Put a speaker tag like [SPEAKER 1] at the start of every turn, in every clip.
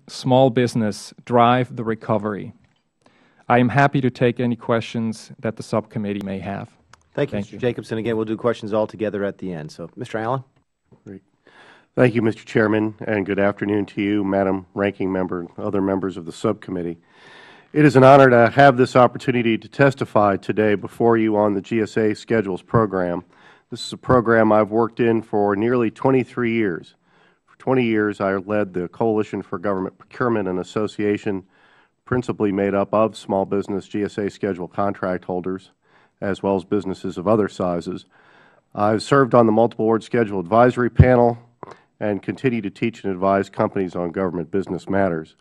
[SPEAKER 1] small business drive the recovery? I am happy to take any questions that the subcommittee may have.
[SPEAKER 2] Thank you, Mr. Jacobson. Again, we'll do questions all together at the end. So, Mr. Allen.
[SPEAKER 3] Great. Thank you, Mr. Chairman, and good afternoon to you, Madam Ranking Member, and other members of the subcommittee. It is an honor to have this opportunity to testify today before you on the GSA Schedules program. This is a program I've worked in for nearly 23 years. For 20 years, I led the Coalition for Government Procurement and Association, principally made up of small business GSA schedule contract holders, as well as businesses of other sizes. I've served on the Multiple Award Schedule Advisory Panel and continue to teach and advise companies on government business matters.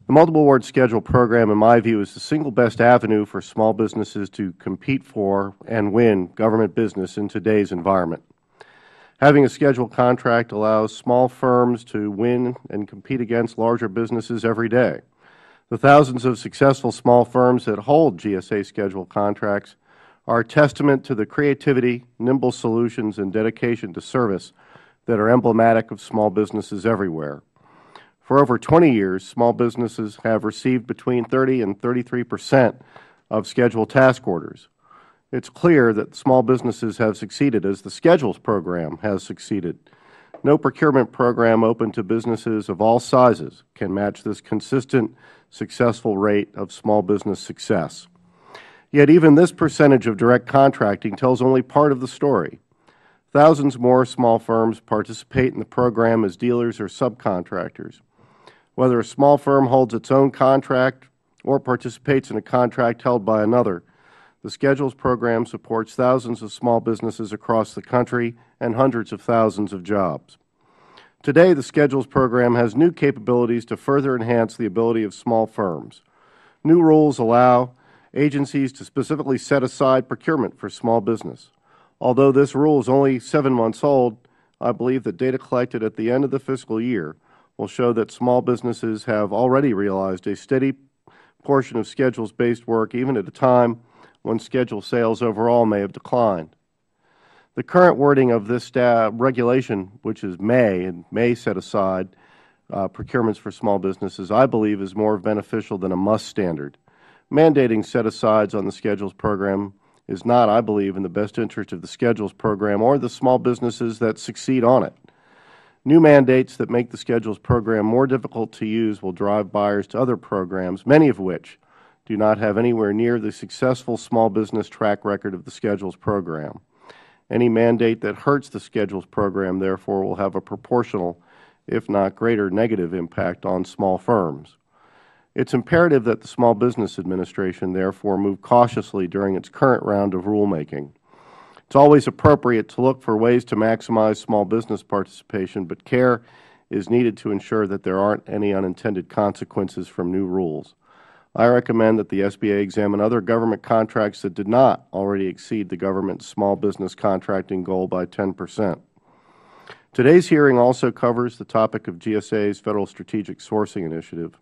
[SPEAKER 3] The Multiple Award Schedule program, in my view, is the single best avenue for small businesses to compete for and win government business in today's environment. Having a schedule contract allows small firms to win and compete against larger businesses every day. The thousands of successful small firms that hold GSA schedule contracts are a testament to the creativity, nimble solutions, and dedication to service that are emblematic of small businesses everywhere. For over 20 years, small businesses have received between 30 and 33% of scheduled task orders. It is clear that small businesses have succeeded as the Schedules program has succeeded. No procurement program open to businesses of all sizes can match this consistent, successful rate of small business success. Yet even this percentage of direct contracting tells only part of the story. Thousands more small firms participate in the program as dealers or subcontractors. Whether a small firm holds its own contract or participates in a contract held by another, the Schedules program supports thousands of small businesses across the country and hundreds of thousands of jobs. Today, the Schedules program has new capabilities to further enhance the ability of small firms. New rules allow agencies to specifically set aside procurement for small business. Although this rule is only 7 months old, I believe that data collected at the end of the fiscal year will show that small businesses have already realized a steady portion of schedules-based work, even at a time when schedule sales overall may have declined. The current wording of this regulation, which is may set aside procurements for small businesses, I believe is more beneficial than a must standard. Mandating set-asides on the Schedules program is not, I believe, in the best interest of the Schedules program or the small businesses that succeed on it. New mandates that make the Schedules program more difficult to use will drive buyers to other programs, many of which do not have anywhere near the successful small business track record of the Schedules program. Any mandate that hurts the Schedules program, therefore, will have a proportional, if not greater, negative impact on small firms. It is imperative that the Small Business Administration, therefore, move cautiously during its current round of rulemaking. It is always appropriate to look for ways to maximize small business participation, but care is needed to ensure that there aren't any unintended consequences from new rules. I recommend that the SBA examine other government contracts that did not already exceed the government's small business contracting goal by 10%. Today's hearing also covers the topic of GSA's Federal Strategic Sourcing Initiative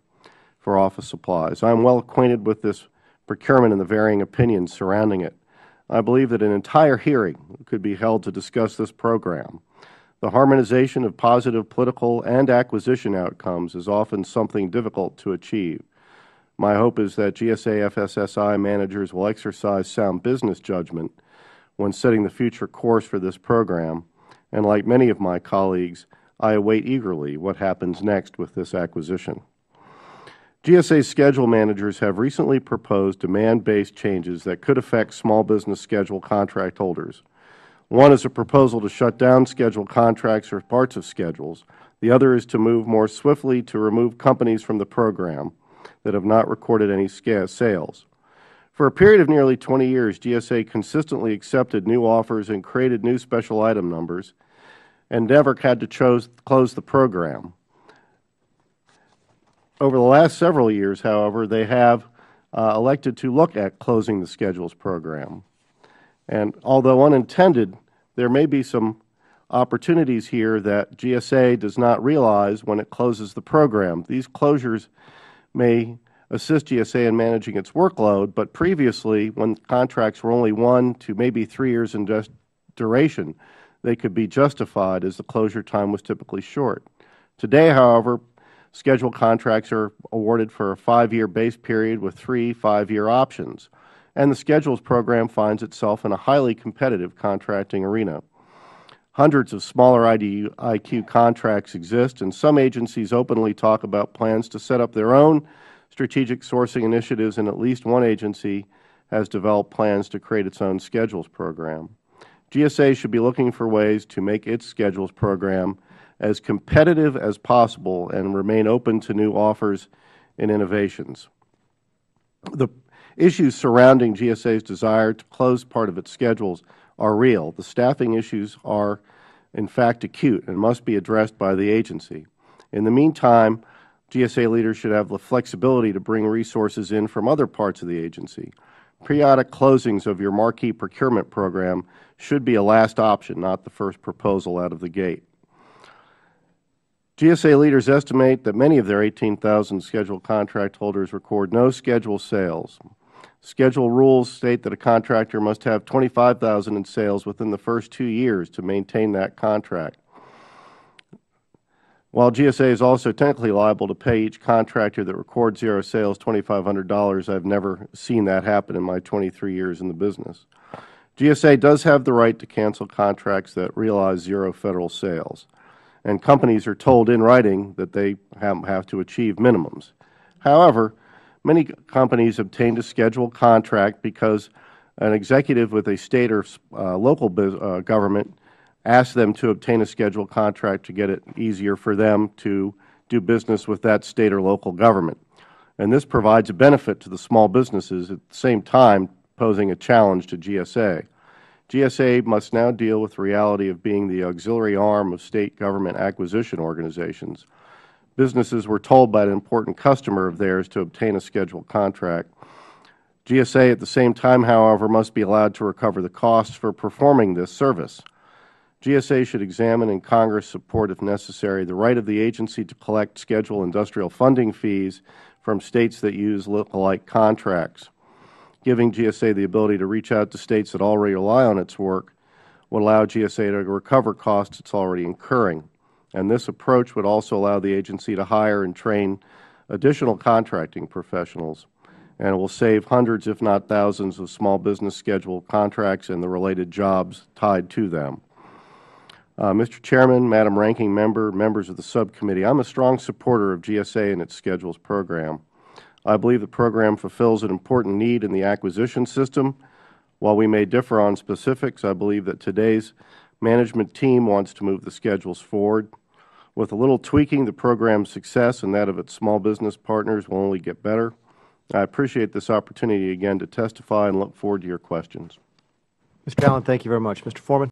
[SPEAKER 3] for office supplies. I am well acquainted with this procurement and the varying opinions surrounding it. I believe that an entire hearing could be held to discuss this program. The harmonization of positive political and acquisition outcomes is often something difficult to achieve. My hope is that GSA FSSI managers will exercise sound business judgment when setting the future course for this program, and like many of my colleagues, I await eagerly what happens next with this acquisition. GSA schedule managers have recently proposed demand-based changes that could affect small business schedule contract holders. One is a proposal to shut down schedule contracts or parts of schedules. The other is to move more swiftly to remove companies from the program that have not recorded any sales. For a period of nearly 20 years, GSA consistently accepted new offers and created new special item numbers and never had to close the program. Over the last several years, however, they have elected to look at closing the Schedules program. And although unintended, there may be some opportunities here that GSA does not realize when it closes the program. These closures may assist GSA in managing its workload, but previously, when contracts were only 1 to maybe 3 years in duration, they could be justified as the closure time was typically short. Today, however, Schedule contracts are awarded for a 5-year base period with 3 5-year options, and the Schedules program finds itself in a highly competitive contracting arena. Hundreds of smaller IDIQ contracts exist, and some agencies openly talk about plans to set up their own strategic sourcing initiatives, and at least one agency has developed plans to create its own Schedules program. GSA should be looking for ways to make its Schedules program as competitive as possible and remain open to new offers and innovations. The issues surrounding GSA's desire to close part of its schedules are real. The staffing issues are, in fact, acute and must be addressed by the agency. In the meantime, GSA leaders should have the flexibility to bring resources in from other parts of the agency. Periodic closings of your marquee procurement program should be a last option, not the first proposal out of the gate. GSA leaders estimate that many of their 18,000 scheduled contract holders record no scheduled sales. Schedule rules state that a contractor must have $25,000 in sales within the first 2 years to maintain that contract. While GSA is also technically liable to pay each contractor that records 0 sales $2,500, I have never seen that happen in my 23 years in the business. GSA does have the right to cancel contracts that realize 0 Federal sales, and companies are told in writing that they have to achieve minimums. However, many companies obtained a scheduled contract because an executive with a state or local government asked them to obtain a scheduled contract to get it easier for them to do business with that state or local government. And this provides a benefit to the small businesses, at the same time posing a challenge to GSA. GSA must now deal with the reality of being the auxiliary arm of state government acquisition organizations. Businesses were told by an important customer of theirs to obtain a scheduled contract. GSA at the same time, however, must be allowed to recover the costs for performing this service. GSA should examine and Congress support, if necessary, the right of the agency to collect scheduled industrial funding fees from states that use look-alike contracts. Giving GSA the ability to reach out to states that already rely on its work would allow GSA to recover costs it is already incurring. And this approach would also allow the agency to hire and train additional contracting professionals, and it will save hundreds, if not thousands, of small business scheduled contracts and the related jobs tied to them. Mr. Chairman, Madam Ranking Member, members of the subcommittee, I am a strong supporter of GSA and its Schedules program. I believe the program fulfills an important need in the acquisition system. While we may differ on specifics, I believe that today's management team wants to move the schedules forward. With a little tweaking, the program's success and that of its small business partners will only get better. I appreciate this opportunity again to testify and look forward to your questions.
[SPEAKER 2] Mr. Allen, thank you very much. Mr. Foreman.